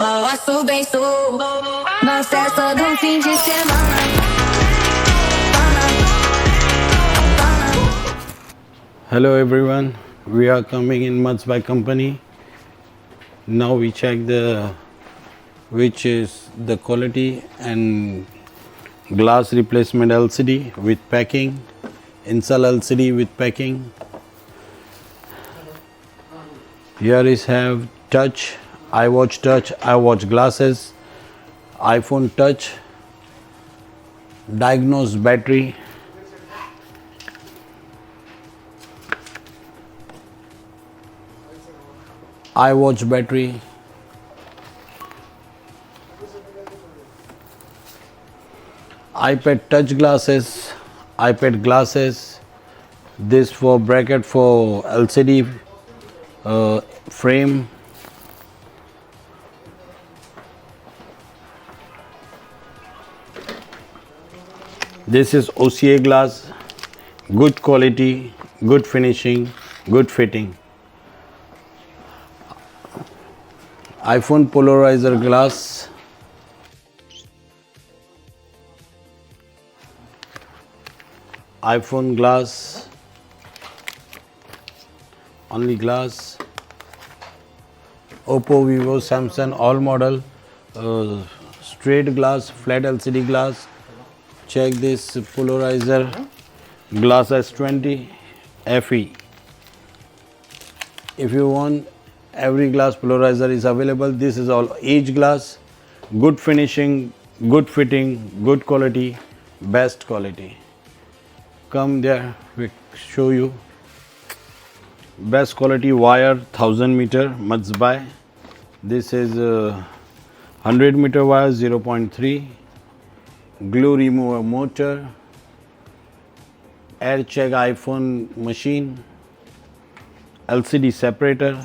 Posso bem sou, não cessa de fim de semana. Hello everyone, we are coming in Muds by Company. Now we check which is the quality and glass replacement LCD with packing, Insel LCD with packing. Here is have touch, iWatch touch, iWatch glasses, iPhone touch, diagnose battery, iWatch battery, iPad touch glasses, iPad glasses, this for bracket for LCD frame, this is OCA glass, good quality, good finishing, good fitting. iPhone polarizer glass, iPhone glass, only glass, Oppo, Vivo, Samsung, all model, straight glass, flat LCD glass. Check this polarizer glass S20 FE. If you want, every glass polarizer is available. This is all edge glass, good finishing, good fitting, good quality, best quality. Come there, we show you. Best quality wire, 1000 meter Muds by. This is 100 meter wire, 0.3. Glue remover motor, air check iPhone machine, LCD separator.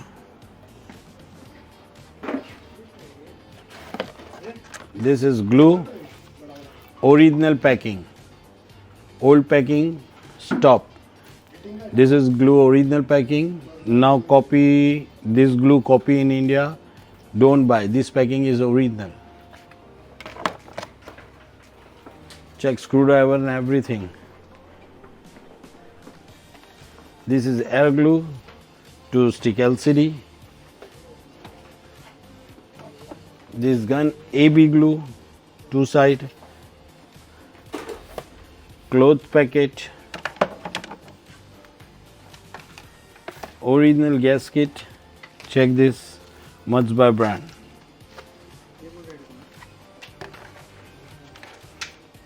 This is glue, original packing, old packing, stop. This is glue original packing. Now copy this glue, copy in India, don't buy. This packing is original. Check screwdriver and everything. This is air glue to stick LCD. This gun AB glue, two side. Cloth packet. Original gasket. Check this Muds by brand.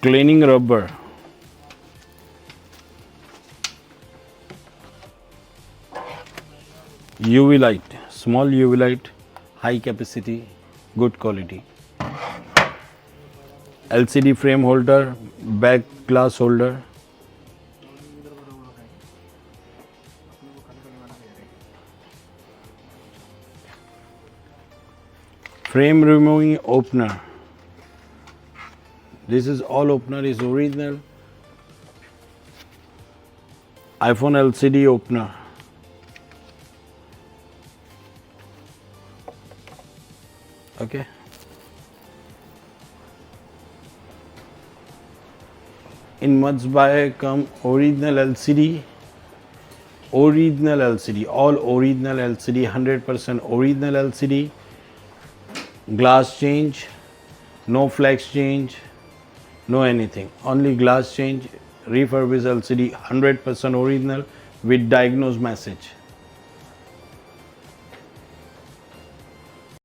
Cleaning rubber. UV light, small UV light, high capacity, good quality. LCD frame holder, back glass holder. Frame removing opener. This is all opener is original. iPhone LCD opener. Okay. In Muds by come original LCD, all original LCD, 100% original LCD, glass change, no flex change, no anything, only glass change, refurbished LCD, 100% original with diagnose message.